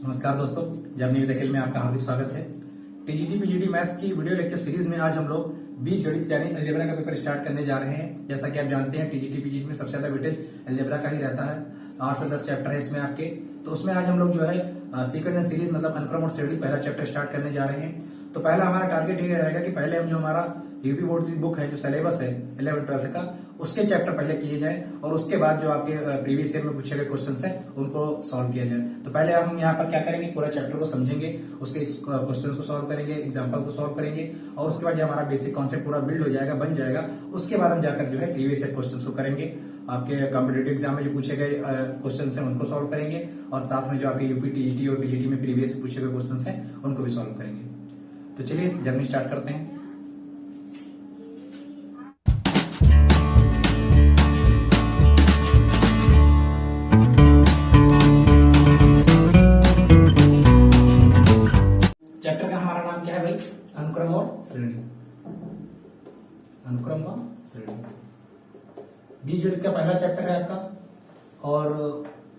नमस्कार दोस्तों, journey with अखिल में आपका हार्दिक स्वागत है। टीजीटी पीजीटी मैथ्स की वीडियो लेक्चर सीरीज में आज हम लोग बीजगणित यानी अलजेब्रा का पेपर स्टार्ट करने जा रहे हैं। जैसा कि आप जानते हैं टीजीटी पीजीटी में सबसे ज्यादा वेटेज अलजेब्रा का ही रहता है। 8 से 10 चैप्टर है इसमें आपके, तो उसमें आज हम लोग जो है सेकंड एंड सीरीज मतलब अनुक्रम और श्रेणी पहला चैप्टर स्टार्ट करने जा रहे हैं। तो पहला हमारा टारगेट ये रहेगा कि पहले हम जो हमारा यूपी बोर्ड की बुक है, जो सिलेबस है 11-12 का, उसके चैप्टर पहले किए जाए और उसके बाद जो आपके प्रीवियस ईयर में पूछे गए क्वेश्चन है उनको सॉल्व किया जाए। तो पहले हम यहाँ पर क्या करेंगे, पूरा चैप्टर को समझेंगे, उसके क्वेश्चन को सॉल्व करेंगे, एग्जाम्पल को सॉल्व करेंगे और उसके बाद जो हमारा बेसिक कॉन्सेप्ट पूरा बिल्ड हो जाएगा, बन जाएगा, उसके बाद हम जाकर जो है प्रीवियस ईयर क्वेश्चन को करेंगे। आपके कॉम्पिटेटिव एग्जाम में जो पूछे गए क्वेश्चन है उनको सॉल्व करेंगे और साथ में जो आपके यूपी टीजीटी और पीजीटी में प्रीवियस पूछे गए क्वेश्चन है उनको भी सॉल्व करेंगे। तो चलिए जर्नी स्टार्ट करते हैं। चैप्टर का हमारा नाम क्या है भाई? अनुक्रम और श्रेणी। अनुक्रम और श्रेणी बीजगणित का पहला चैप्टर है आपका और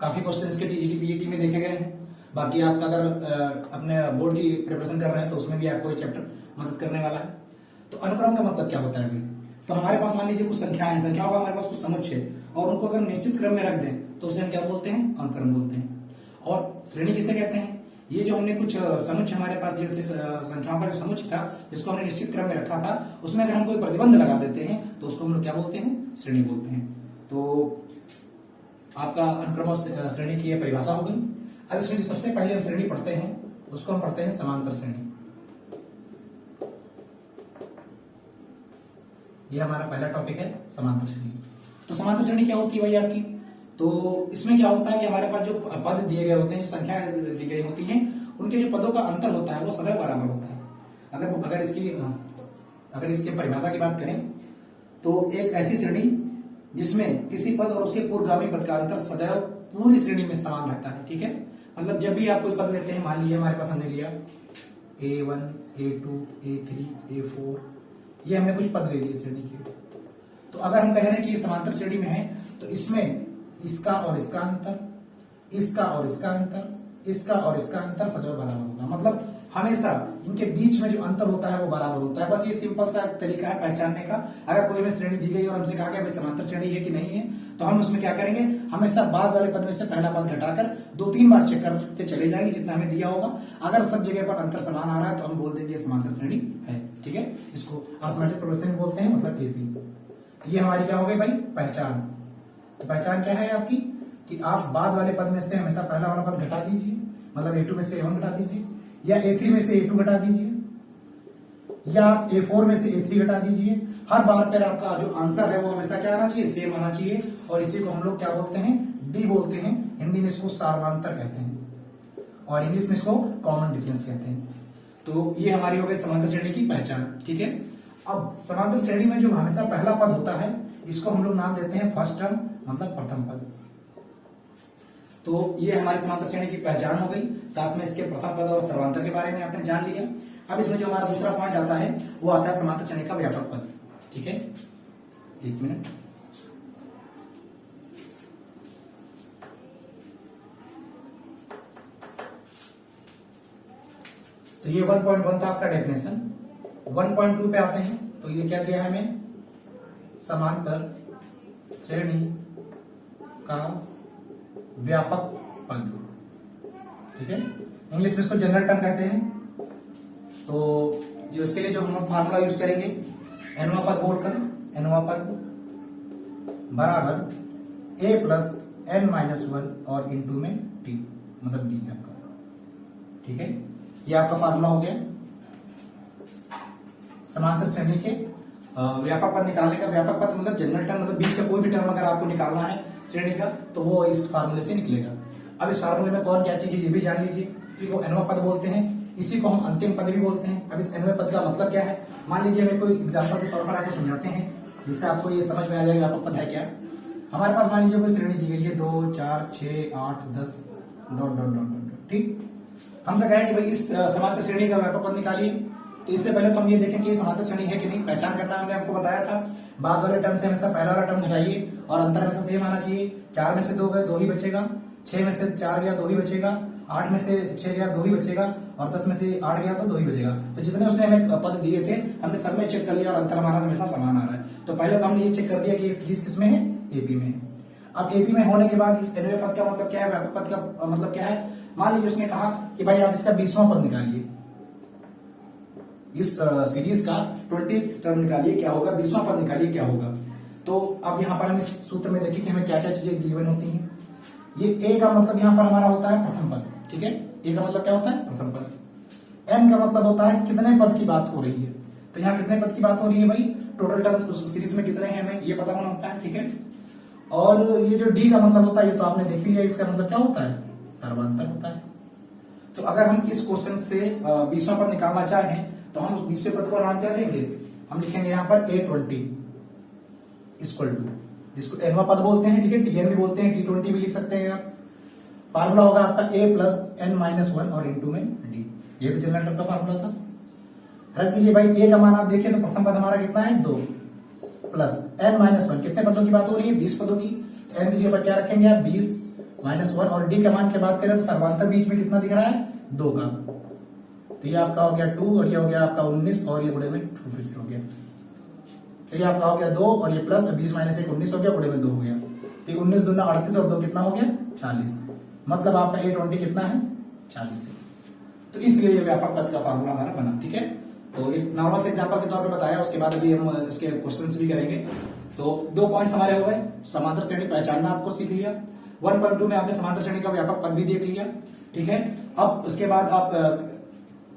काफी क्वेश्चन इसके टीजीटी पीजीटी में देखे गए हैं। बाकी आपका अगर अपने बोर्ड की प्रिपरेशन कर रहे हैं तो उसमें भी आपको ये चैप्टर मदद करने वाला है। तो अनुक्रम का मतलब क्या होता है अभी? तो हमारे पास मान लीजिए कुछ संख्याएं हैं, संख्याओं का हमारे पास कुछ समुच्चय और उनको अगर निश्चित क्रम में रख दें तो उसे हम क्या बोलते हैं? अनुक्रम बोलते हैं। और श्रेणी किसे कहते हैं? ये जो हमने कुछ समुच्चय हमारे पास जो थे, संख्याओं का जो समुच्चय था जिसको हमने निश्चित क्रम में रखा था, उसमें अगर हम कोई प्रतिबंध लगा देते हैं तो उसको हम लोग क्या बोलते हैं? श्रेणी बोलते हैं। तो आपका अनुक्रम और श्रेणी की यह परिभाषा हो गई। अब इसमें जो सबसे पहले हम श्रेणी पढ़ते हैं उसको हम पढ़ते हैं समांतर श्रेणी। यह हमारा पहला टॉपिक है, समांतर श्रेणी। तो समांतर श्रेणी क्या होती है भाई आपकी? तो इसमें क्या होता है कि हमारे पास जो पद दिए गए होते हैं, संख्या दी गई होती है, उनके जो पदों का अंतर होता है वो सदैव बराबर होता है। अगर इसकी परिभाषा की बात करें तो एक ऐसी श्रेणी जिसमें किसी पद और उसके पूर्वगामी पद का अंतर सदैव पूरी श्रेणी में समान रहता है। ठीक है, मतलब जब भी आप कोई पद लेते हैं, मान लीजिए हमारे पास हमने लिया A1, A2, A3, A4, ये हमने कुछ पद ले लिए श्रेणी के। तो अगर हम कह रहे हैं कि ये समांतर श्रेणी में है तो इसमें इसका और इसका अंतर, इसका और इसका अंतर, इसका और इसका अंतर सदैव बराबर होगा। मतलब हमेशा इनके बीच में जो अंतर होता है वो बराबर होता है। बस ये सिंपल सा तरीका है पहचानने का। अगर कोई हमें श्रेणी दी गई और हमसे कहा गया भाई समांतर श्रेणी है कि नहीं है, तो हम उसमें क्या करेंगे, हमेशा बाद वाले पद में से पहला पद घटाकर 2-3 बार चेक करते चले जाएंगे जितना हमें दिया होगा। अगर सब जगह पर अंतर समान आ रहा है तो हम बोल देंगे समांतर श्रेणी है। ठीक है, इसको अर्थमेटिक प्रोग्रेशन बोलते हैं, मतलब एपी। ये हमारी क्या हो गई भाई? पहचान। तो पहचान क्या है आपकी कि आप बाद वाले पद में से हमेशा पहला वाला पद घटा दीजिए, मतलब A2 में से A1 घटा दीजिए, या A3 में से A2 घटा दीजिए, या आप A4 में से A3 घटा दीजिए। हर बार पर आपका जो आंसर है वो हमेशा क्या आना चाहिए? सेम आना चाहिए। और इसी को हम लोग क्या बोलते हैं? डी बोलते हैं। हिंदी में इसको सार्वंतर कहते हैं और इंग्लिश में इसको कॉमन डिफरेंस कहते हैं। तो ये हमारी हो गई समांतर श्रेणी की पहचान। ठीक है, अब समांतर श्रेणी में जो हमेशा पहला पद होता है इसको हम लोग नाम देते हैं फर्स्ट टर्म, मतलब प्रथम पद। तो ये हमारी समांतर श्रेणी की पहचान हो गई। साथ में इसके प्रथम पद और सर्वांतर के बारे में आपने जान लिया। अब इसमें जो हमारा दूसरा पॉइंट आता है वो आता है समांतर श्रेणी का व्यापक पद। ठीक है, एक मिनट। तो ये 1.1 था आपका डेफिनेशन। 1.2 पे आते हैं तो ये क्या दिया है हमें? समांतर श्रेणी का व्यापक पद। ठीक है, इंग्लिश में इसको जनरल टर्म कहते हैं। तो जो इसके लिए जो हम फार्मूला यूज करेंगे, nवां पद बोलकर, nवां पद बराबर a प्लस n-1 और इंटू में t, मतलब d आपका। ठीक है, ये आपका फार्मूला हो गया समांतर श्रेणी के व्यापक पद निकालने का। व्यापक पद मतलब जनरल टर्म, मतलब बीच का कोई भी टर्म अगर आपको निकालना है श्रेणी का तो वो इस फार्मूले से निकलेगा। अब इस फार्मूले में कौन क्या चीज है ये भी जान लीजिए। इसी को nवां पद बोलते हैं, इसी को हम अंतिम पद भी बोलते हैं। अब इस nवें पद का मतलब क्या है? मान लीजिए हमें कोई एग्जाम्पल के तौर पर आपको समझाते हैं जिससे आपको ये समझ में आ जाएगा व्यापक पद है क्या। हमारे पास मान लीजिए कोई श्रेणी दी गई है 2, 4, 6, 8, 10 ... ठीक, हमसे कहा कि भाई इस समांतर श्रेणी का व्यापक पद निकालिए। तो इससे पहले तो हम ये देखें कि समांतर श्रेणी है कि नहीं, पहचान करना हमने आपको बताया था। बाद वाले टर्म से हमेशा पहला वाला टर्म घटाइए और अंतर हमेशा सेम आना चाहिए। 4 में से 2 गए, 2 ही बचेगा। 6 में से 4 गया 2 ही बचेगा, 8 में से 6 गया 2 ही बचेगा, और 10 में से 8 गया तो 2 ही बचेगा। तो जितने उसने हमें पद दिए थे हमने सब में चेक कर लिया और अंतर हमारा हमेशा समान आ रहा है। तो पहले तो हमने ये चेक कर दिया कि ये सीरीज किस में है, एपी में है। अब एपी में होने के बाद इस एनवे पद का मतलब क्या है, व्यापक पद का मतलब क्या है। मान लीजिए उसने कहा कि भाई आप इसका 20वां पद निकालिए, इस सीरीज का 20th टर्म निकालिए क्या होगा, 20वां पद निकालिए क्या होगा। तो अब यहाँ पर हम इस सूत्र में देखिए कि हमें क्या क्या चीजें गिवन होती हैं। ये ए का मतलब यहाँ पर हमारा होता है प्रथम पद, ठीक है। ए का मतलब क्या होता है, प्रथम पद। एन का मतलब होता है कितने पद की बात हो रही है। तो यहाँ कितने पद की बात हो रही है भाई, टोटल टर्म उस सीरीज में कितने हैं हमें ये पता होना होता है, ठीक है। और ये जो डी का मतलब होता है ये तो आपने देख लिया, इसका मतलब क्या होता है, सर्वांतर होता है। तो अगर हम इस क्वेश्चन से 20वां पद निकालना चाहें तो हम उस 20वें पद को नाम क्या देंगे, हम लिखेंगे यहाँ पर A20 इक्वल टू, जिसको एनवा पद बोलते हैं, ठीक है, टीएन भी बोलते हैं, T20 भी लिख सकते हैं आप। फार्मूला होगा आपका A प्लस N माइनस 1 और इंटू में डी, ये तो जनरल टर्म का फार्मूला था। रख दीजिए भाई, ए का मान आप देखिए तो प्रथम पद हमारा कितना है 2 प्लस N माइनस 1, कितने पदों की बात हो रही है, 20 पदों की। तो N की जगह पर क्या रखेंगे आप 20 माइनस 1, और डी का मान की बात करें तो सर्वांतर बीच में कितना दिख रहा है 2 का। तो ये आपका हो गया 2 और ये हो गया आपका 19 और ये गुणे में 2 फिर से हो गया। तो ये आपका हो गया 2 और ये प्लस 20 माइनस 1 19 हो गया, गुणे में 2 हो गया। तो 19 दूना 38 और 2 कितना हो गया 40, मतलब आपका A20 कितना है 40 है। तो इसलिए ये व्यापक पद का फार्मूला हमारा बना, ठीक है। तो एक नॉर्मल से एग्जांपल के तौर पे बताया, उसके बाद अभी हम इसके क्वेश्चंस भी करेंगे। तो 2 पॉइंट्स हमारे हो गए, समांतर श्रेणी पहचानना आपको सीख लिया। 1.2 में आपने समांतर श्रेणी का व्यापक पद भी देख लिया, ठीक है। अब उसके बाद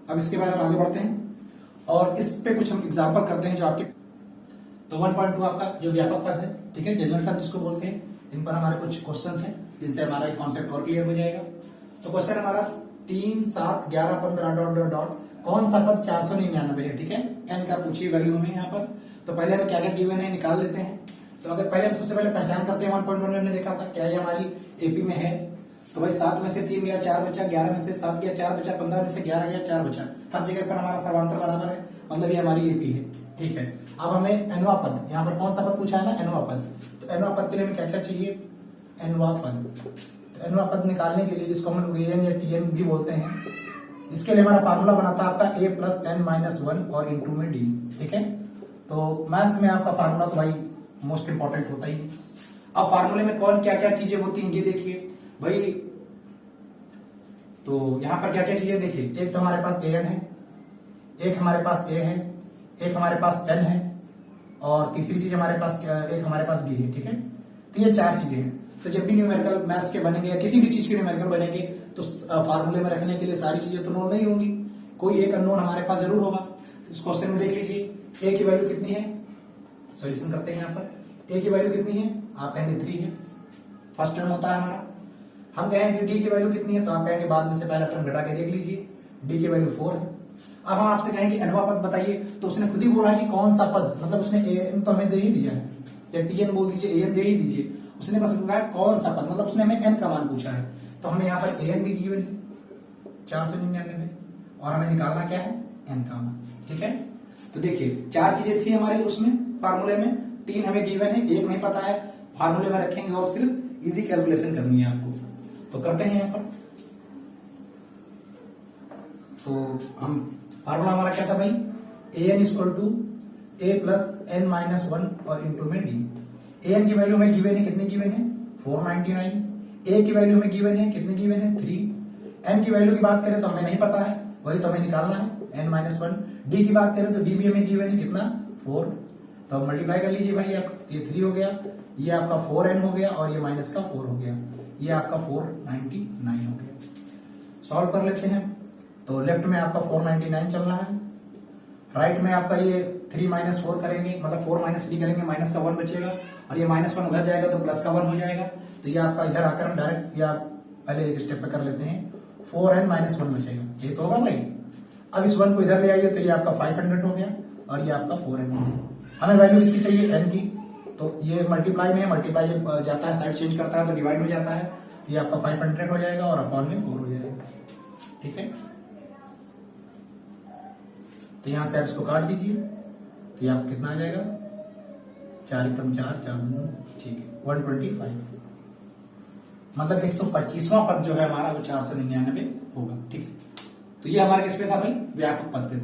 अब इसके बाद हम आगे बढ़ते हैं और इस पे कुछ हम एग्जांपल करते हैं जो आपके। तो 1.2 आपका जो व्यापक पद है, ठीक है, जनरल टर्म जिसको बोलते हैं, इन पर हमारे कुछ क्वेश्चंस हैं जिनसे हमारा एक कॉन्सेप्ट और क्लियर हो जाएगा। तो क्वेश्चन हमारा 3, 7, 11, 15 डॉट डॉट डॉट कौन सा पद 499 है, ठीक है। एन का पूछिए वैल्यू हमें यहाँ पर। तो पहले हमें क्या क्या गिवन है निकाल लेते हैं। तो अगर पहले हम सबसे पहले पहचान करते हैं 1.1 में हमने देखा था क्या ये हमारी एपी में है। तो भाई 7 में से 3 गया 4 बचा, 11 में से 7 गया 4 बचा, 15 में से 11 गया 4 बचा। हर जगह पर हमारा सर्वांतर बराबर है, मतलब ये हमारी एपी है, ठीक है। अब हमें एनवा पद, यहाँ पर कौन सा पद पूछा है ना, एनवा पद। तो एनवा पद के लिए हमें क्या क्या चाहिए, एनवा पद। तो एनवा पद निकालने के लिए, जिसको हम लोग एन या टीएन भी बोलते हैं, इसके लिए हमारा फार्मूला बनाता है आपका A प्लस N माइनस 1 और इंटू में डी, ठीक है। तो मैथ्स में आपका फार्मूला तो भाई मोस्ट इंपॉर्टेंट होता ही है। अब फार्मूले में कौन क्या क्या चीजें होती हैं ये देखिए भाई। तो यहां पर क्या क्या चीजें देखिए, एक तो हमारे पास AN है, एक हमारे पास A है, एक हमारे पास N है, और तीसरी चीज हमारे पास एक हमारे पास D है, ठीक है। तो ये 4 चीजें हैं। तो जब भी न्यूमेरिकल मैथ्स के बनेंगे या किसी भी चीज के न्यूमेरिकल बनेंगे तो फार्मूले में रखने के लिए सारी चीजें तो नोन नहीं होंगी, कोई एक अननोन हमारे पास जरूर होगा। इस क्वेश्चन में देख लीजिए ए की वैल्यू कितनी है, सॉल्यूशन करते हैं। यहाँ पर ए की वैल्यू कितनी है, आप कहेंगे 3 है, फर्स्ट टर्म होता है हमारा। हम कहेंगे डी की वैल्यू कितनी है, तो आप कहेंगे बाद में से पहला टर्म घटा के देख लीजिए, डी की वैल्यू 4 है। अब हम आपसे कहेंगे एनवा पद बताइए, तो उसने खुद ही बोला है कि कौन सा पद, मतलब उसने एन तो हमें दे ही दिया है, या टीएन बोल दीजिए, एन दे ही दीजिए, उसने बस कहा कौन सा पद, मतलब उसने हमें एन का मान पूछा है। तो हमें यहाँ पर एन भी गिवन है 499 और हमें निकालना क्या है, एन का मान, ठीक है। तो देखिए 4 चीजें थी हमारे उसमें फार्मूले में, 3 हमें गिवन है, 1 नहीं पता है, फार्मूले में रखेंगे और सिर्फ इजी कैलकुलेशन करनी है आपको। तो करते हैं यहाँ पर। तो हम फार्मूला हमारा क्या था भाई, a n equal to a plus n minus 1 और इंटू में डी। ए एन की वैल्यू में गिवन है, कितनी गिवन है 499। ए की वैल्यू में गिवन है, कितनी गिवन है 3। एन की वैल्यू की बात करें तो हमें नहीं पता है, वही तो हमें निकालना है एन माइनस 1। डी की बात करें तो डी भी हमें गिवन है कितना 4, तो अब मल्टीप्लाई कर लीजिए भाई, आप ये 3 हो गया, ये आपका 4n हो गया और ये माइनस का 4 हो गया, ये आपका 499 हो गया। सॉल्व कर लेते हैं। तो लेफ्ट में आपका 499 चल रहा है, राइट में आपका ये 3 माइनस 4 करेंगे, मतलब 4 माइनस 3 करेंगे, माइनस का 1 बचेगा, और ये माइनस 1 उधर जाएगा तो प्लस का 1 हो जाएगा। तो ये आपका इधर आकर हम डायरेक्ट या पहले एक स्टेप पे कर लेते हैं, 4n माइनस 1 बचेगा, ये तो होगा भाई। अब इस 1 को इधर ले आइए तो ये आपका 500 हो गया और ये आपका 4n हो गया। हमें वैल्यू इसकी चाहिए n की, तो ये मल्टीप्लाई में मल्टीप्लाई जाता है, साइड चेंज करता है तो डिवाइड हो जाता है, तो ये आपका 500 हो जाएगा और अपॉन में 4 हो जाएगा, ठीक है। तो यहां से आप इसको काट दीजिए, तो ये आप कितना आ जाएगा 4 एकम 4, 4 ठीक है 125। मतलब 125वां पद जो है हमारा वो 499 होगा। ठीक है, तो ये हमारे किस पे था भाई, व्यापक पद पे था।